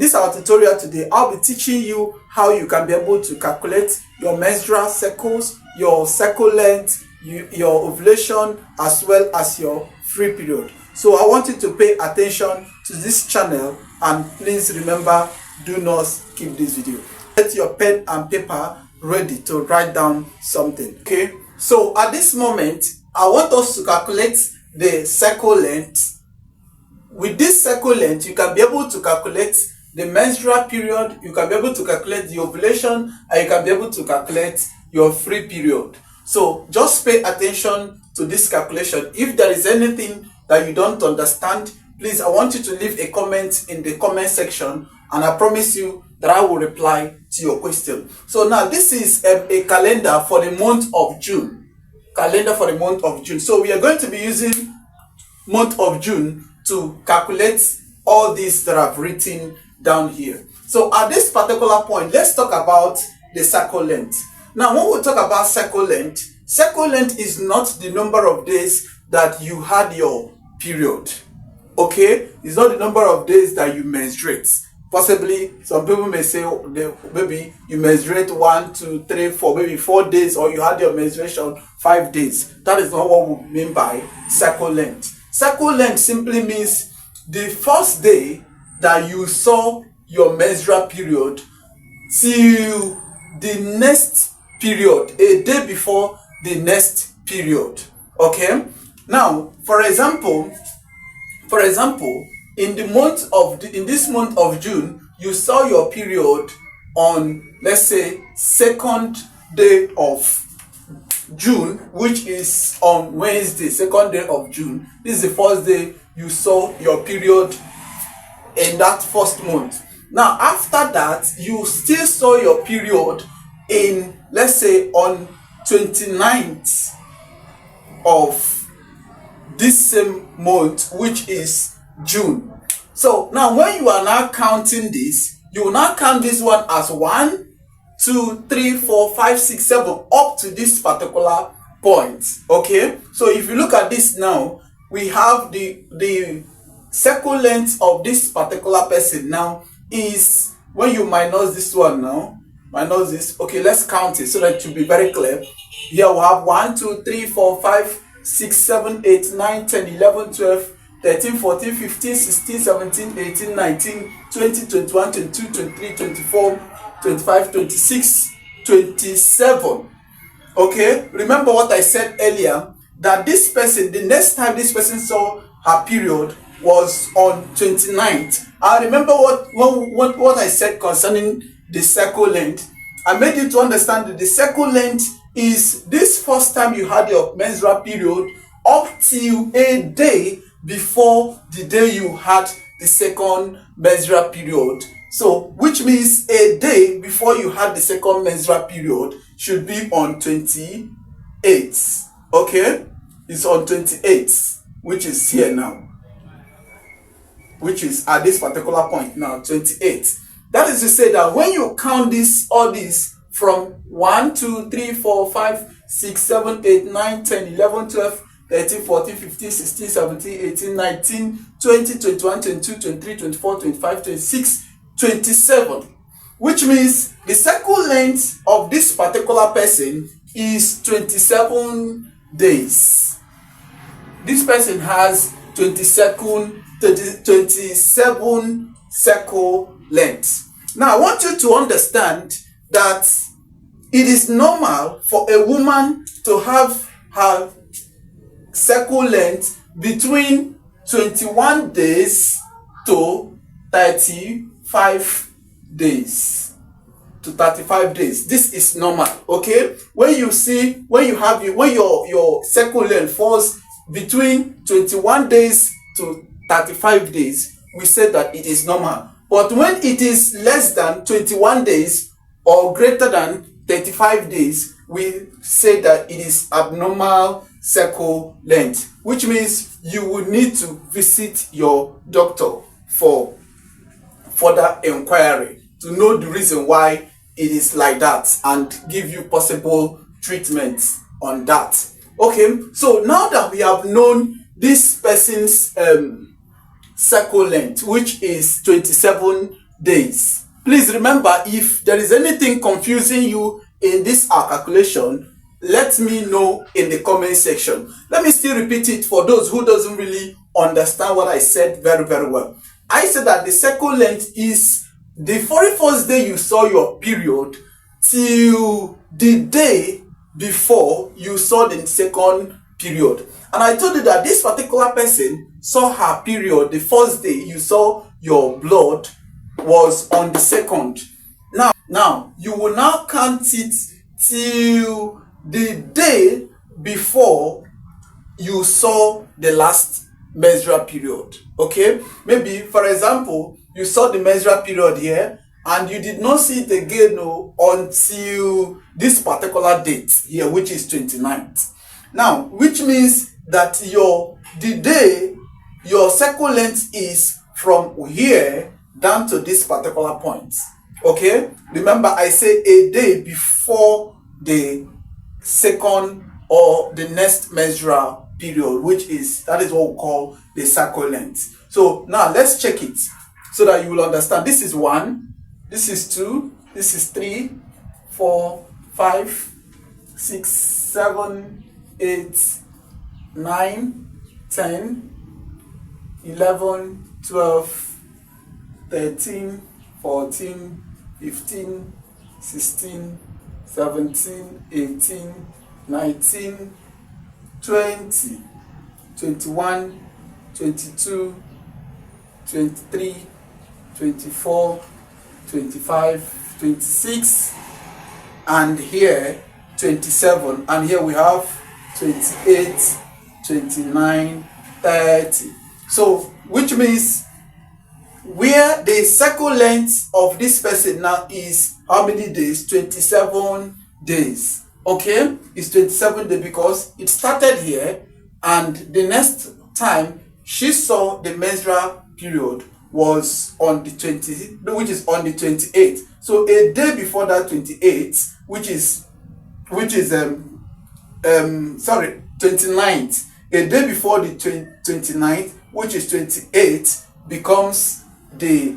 This our tutorial today. I'll be teaching you how you can be able to calculate your menstrual cycles, your cycle length, your ovulation, as well as your free period. So I want you to pay attention to this channel, and please remember, do not skip this video. Get your pen and paper ready to write down something. Okay, so at this moment I want us to calculate the cycle length. With this cycle length, you can be able to calculate the menstrual period, you can be able to calculate the ovulation, and you can be able to calculate your free period. So just pay attention to this calculation. If there is anything that you don't understand, please, I want you to leave a comment in the comment section, and I promise you that I will reply to your question. So now this is a calendar for the month of June. Calendar for the month of June. So we are going to be using month of June to calculate all these that I've written down here. So at this particular point, let's talk about the cycle length. Now when we talk about cycle length is not the number of days that you had your period. Okay, it's not the number of days that you menstruate. Possibly some people may say maybe you menstruate 1, 2, 3, 4, maybe 4 days, or you had your menstruation 5 days. That is not what we mean by cycle length. Cycle length simply means the first day that you saw your menstrual period till the next period, a day before the next period. Okay, now for example, in this month of June, you saw your period on, let's say, 2nd day of June, which is on Wednesday, 2nd day of June. This is the first day you saw your period in that first month. Now after that, you still saw your period in, let's say, on 29th of this same month, which is June. So now when you are now counting this, you will now count this one as 1, 2, 3, 4, 5, 6, 7 up to this particular point. Okay, so if you look at this now, we have the cycle length of this particular person now is, when you minus this one now, minus this, okay, let's count it so that it will be very clear. Here we have 1, 2, 3, 4, 5, 6, 7, 8, 9, 10, 11, 12, 13, 14, 15, 16, 17, 18, 19, 20, 21, 22, 23, 24, 25, 26, 27. Okay, remember what I said earlier, that this person, the next time this person saw her period was on 29th. I remember what I said concerning the cycle length. I made you to understand that the cycle length is this first time you had your menstrual period up till a day before the day you had the second menstrual period. So which means a day before you had the second menstrual period should be on 28th. Okay, it's on 28th, which is here now, which is at this particular point now, 28th. That is to say that when you count all these from 1, 2, 3, 4, 5, 6, 7, 8, 9, 10, 11, 12, 13, 14, 15, 16, 17, 18, 19, 20, 21, 22, 23, 24, 25, 26, 27. Which means the cycle length of this particular person is 27 days. This person has 27 cycle length. Now I want you to understand that it is normal for a woman to have her cycle length between 21 days to 35 days. This is normal. Okay, when your cycle length falls between 21 days to 35 days, we say that it is normal. But when it is less than 21 days or greater than 35 days, we say that it is abnormal cycle length, which means you will need to visit your doctor for further inquiry to know the reason why it is like that and give you possible treatment on that. Okay, so now that we have known this person's cycle length, which is 27 days. Please remember, if there is anything confusing you in this calculation, let me know in the comment section. Let me still repeat it for those who doesn't really understand what I said very well. I said that the cycle length is the very first day you saw your period till the day before you saw the second period. And I told you that this particular person saw her period the first day you saw your blood was on the second. Now you will now count it till the day before you saw the last menstrual period. Okay, maybe for example, you saw the menstrual period here and you did not see it again until this particular date here, which is 29th. Now, which means that the day your cycle length is from here down to this particular point. Okay, remember I say a day before the second or the next menstrual period, that is what we call the cycle length. So now let's check it so that you will understand. This is 1, this is 2, this is 3, 4, 5, 6, 7, 8, 9, 10, 11, 12, 13, 14, 15, 16, 17, 18, 19, 20, 21, 22, 23, 24, 25, 26, and here 27, and here we have 28, 29, 30. So which means where the cycle length of this person now is how many days? 27 days. Okay, it's 27 days because it started here and the next time she saw the menstrual period was on the 28th. So a day before that 28th, which is 29th, a day before the 29th, which is 28th, becomes the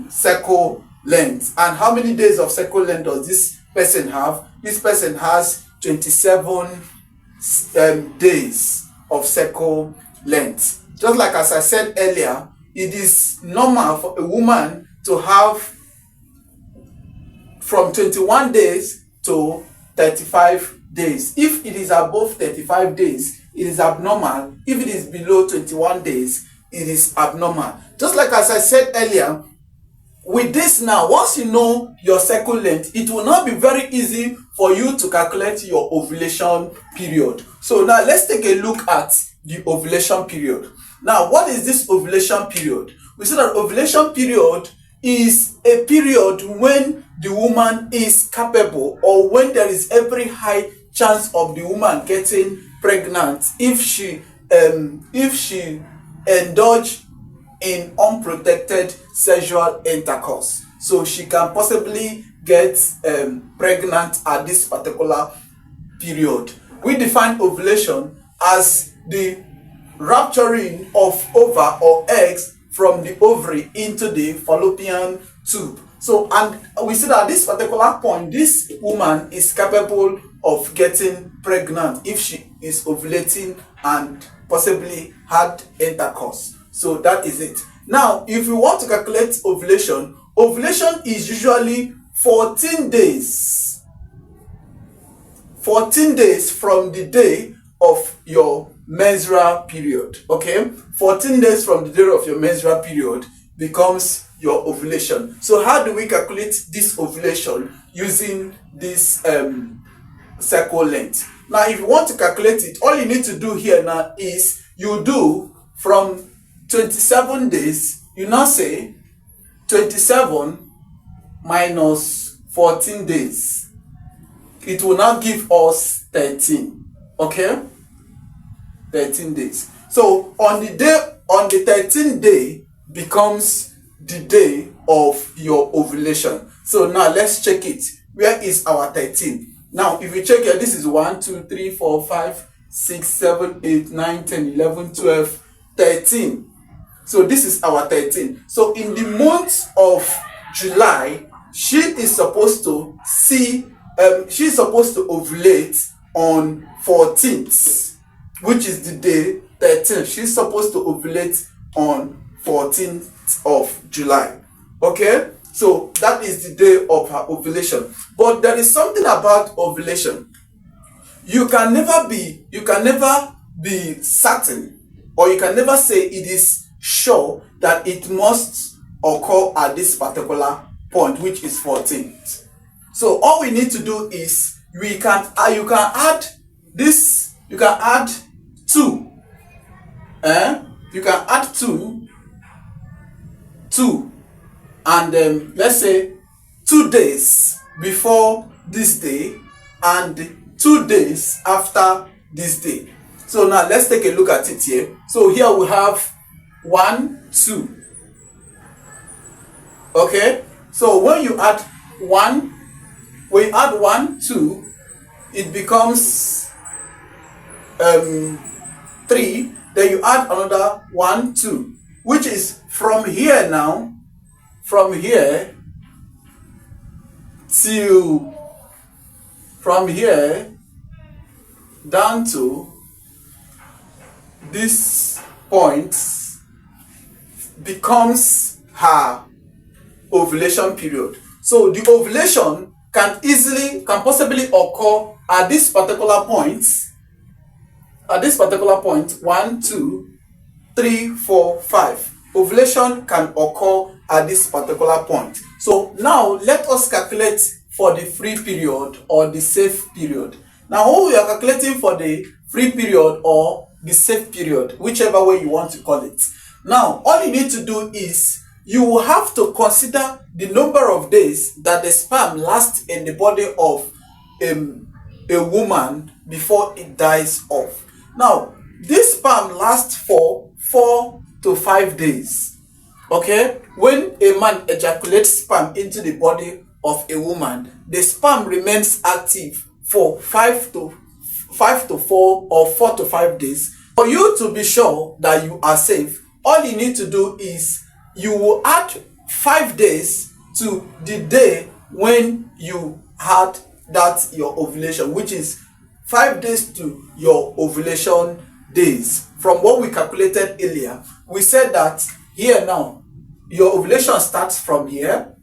cycle length. And how many days of cycle length does this person have? This person has 27 days of cycle length. Just like as I said earlier, it is normal for a woman to have from 21 days to 35 days. If it is above 35 days, it is abnormal. If it is below 21 days, it is abnormal. Just like as I said earlier, with this now, once you know your cycle length, it will not be very easy for you to calculate your ovulation period. So now let's take a look at the ovulation period. Now, what is this ovulation period? We say that ovulation period is a period when the woman is capable, or when there is every high chance of the woman getting pregnant if she indulge in unprotected sexual intercourse. So she can possibly get pregnant at this particular period. We define ovulation as the rupturing of ova or eggs from the ovary into the fallopian tube. So, and we see that at this particular point, this woman is capable of getting pregnant if she is ovulating and possibly had intercourse. So that is it. Now, if you want to calculate ovulation, ovulation is usually 14 days. 14 days from the day of your menstrual period. Okay? 14 days from the day of your menstrual period becomes your ovulation. So how do we calculate this ovulation using this cycle length? Now, if you want to calculate it, all you need to do here now is you do from 27 days, you now say 27 minus 14 days. It will now give us 13. Okay? 13 days. So on the 13th day becomes the day of your ovulation. So now let's check it. Where is our 13? Now, if you check here, this is 1, 2, 3, 4, 5, 6, 7, 8, 9, 10, 11, 12, 13. So this is our 13. So in the month of July, she is supposed to ovulate on 14th, which is the day 13th. She's supposed to ovulate on 14th of July. Okay, so that is the day of her ovulation. But there is something about ovulation. You can never be certain, or you can never say it is sure that it must occur at this particular point, which is 14th. So all we need to do is you can add 2. You can add 2 and let's say 2 days before this day and 2 days after this day. So now let's take a look at it here. So here we have 1, 2. Okay, so when you add 1, 2, it becomes 3. Then you add another 1, 2, which is from here down to this point becomes her ovulation period. So the ovulation can possibly occur at this particular point. 1, 2, 3, 4, 5. Ovulation can occur at this particular point. So now let us calculate for the free period or the safe period. Now when we are calculating for the free period or the safe period, whichever way you want to call it, now all you need to do is you will have to consider the number of days that the sperm lasts in the body of a woman before it dies off. Now this sperm lasts for 4 to 5 days. Okay, when a man ejaculates sperm into the body of a woman, the sperm remains active for 5 to 4 or 4 to 5 days. For you to be sure that you are safe, all you need to do is you will add 5 days to the day when you had your ovulation, which is 5 days to your ovulation days. From what we calculated earlier, we said that here now your ovulation starts from here.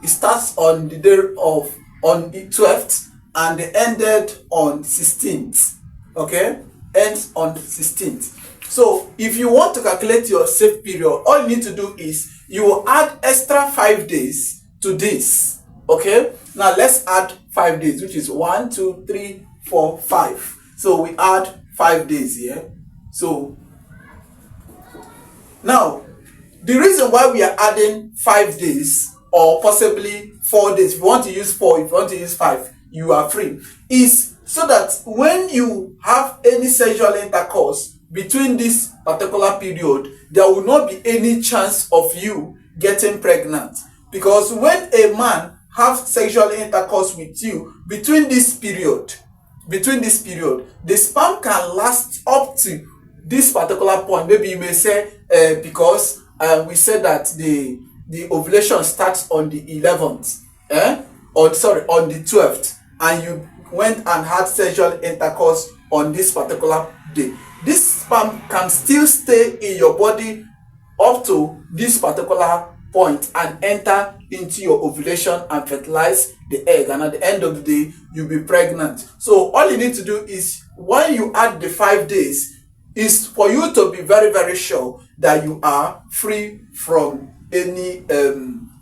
It starts on the day on the 12th and it ended on 16th. Okay, ends on 16th. So if you want to calculate your safe period, all you need to do is you will add extra 5 days to this. Okay, now let's add 5 days, which is 1, 2, 3, 4, 5. So we add 5 days here. So now the reason why we are adding 5 days or possibly 4 days, if you want to use 4, if you want to use 5, you are free, is so that when you have any sexual intercourse between this particular period, there will not be any chance of you getting pregnant. Because when a man has sexual intercourse with you between this period, the sperm can last up to this particular point. Maybe you may say because we said that the ovulation starts on the 11th, on the 12th, and you went and had sexual intercourse on this particular day. This sperm can still stay in your body up to this particular point and enter into your ovulation and fertilize the egg, and at the end of the day you'll be pregnant. So all you need to do is, when you add the 5 days, is for you to be very, very sure that you are free from any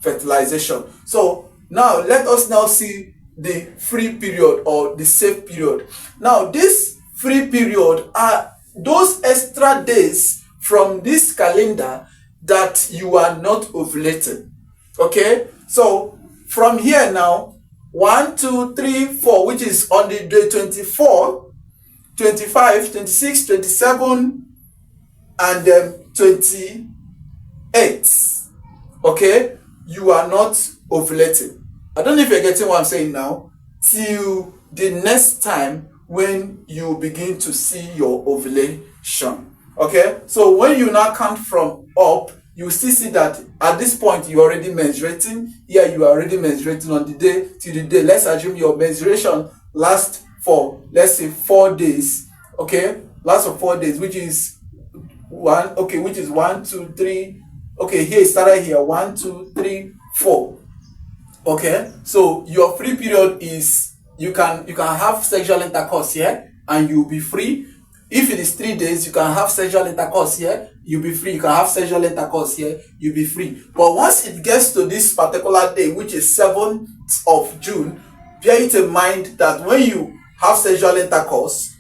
fertilization. So now let us now see the free period or the safe period. Now this free period are those extra days from this calendar that you are not ovulating. Okay, so from here now, 1, 2, 3, 4, which is on the day 24, 25, 26, 27, and then 28. Okay, you are not ovulating. I don't know if you're getting what I'm saying now. Till the next time when you begin to see your ovulation. Okay, so when you now count from up, you still see that at this point you're already menstruating. Here you are already menstruating on the day till the day. Let's assume your menstruation lasts for, let's say, 4 days. Okay, lasts for 4 days, which is which is 1, 2, 3. Okay, here it started here, 1, 2, 3, 4. Okay, so your free period is, you can have sexual intercourse here and you'll be free. If it is 3 days, you can have sexual intercourse here, you'll be free. You can have sexual intercourse here, you'll be free. But once it gets to this particular day, which is 7th of June, bear it in mind that when you have sexual intercourse,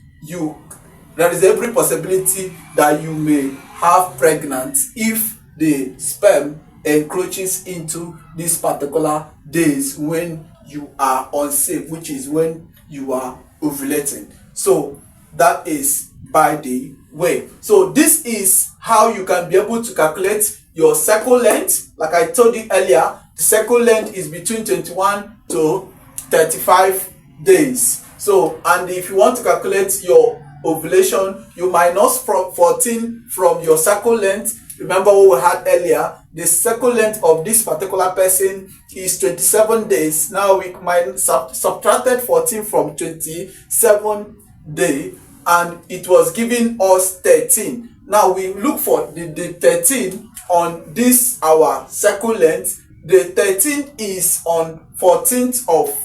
there is every possibility that you may have pregnant if the sperm encroaches into these particular days when you are unsafe, which is when you are ovulating. So that is by the way. So this is how you can be able to calculate your cycle length. Like I told you earlier, the cycle length is between 21 to 35 days. So, and if you want to calculate your ovulation, you minus from 14 from your cycle length. Remember what we had earlier, the cycle length of this particular person is 27 days. Now we might subtracted 14 from 27 day, and it was giving us 13. Now we look for the 13 on this our cycle length. The 13 is on 14th of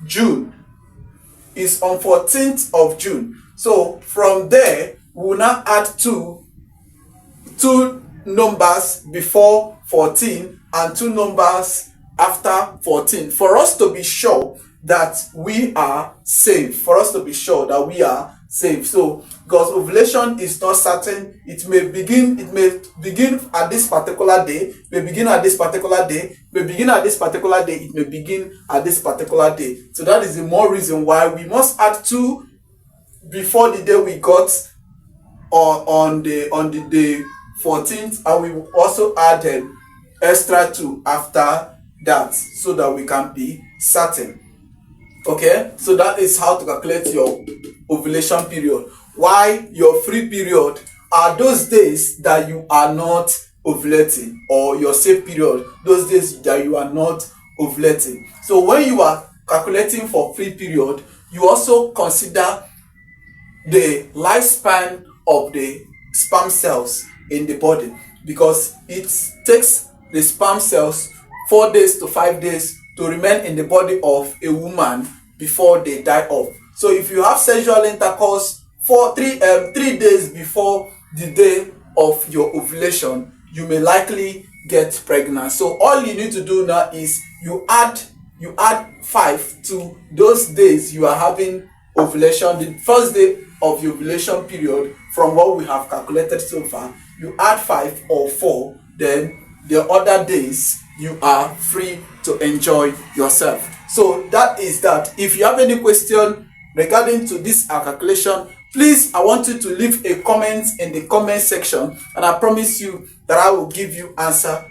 June. Is on 14th of June. So from there, we will now add two numbers before 14 and 2 numbers after 14 for us to be sure that we are safe. For us to be sure that we are safe. So because ovulation is not certain, it may begin at this particular day, may begin at this particular day, may begin at this particular day, it may begin at this particular day. So that is the more reason why we must add 2 before the day we got, or on the day 14th, and we will also add an extra 2 after that so that we can be certain. Okay, so that is how to calculate your ovulation period. Why your free period are those days that you are not ovulating, or your safe period, those days that you are not ovulating. So when you are calculating for free period, you also consider the lifespan of the sperm cells in the body, because it takes the sperm cells 4 days to 5 days to remain in the body of a woman before they die off. So if you have sexual intercourse for 3 days before the day of your ovulation, you may likely get pregnant. So all you need to do now is you add 5 to those days you are having ovulation, the first day of your ovulation period. From what we have calculated so far, you add 5 or 4, then the other days you are free to enjoy yourself. So that is that. If you have any question regarding to this calculation, please, I want you to leave a comment in the comment section, and I promise you that I will give you answer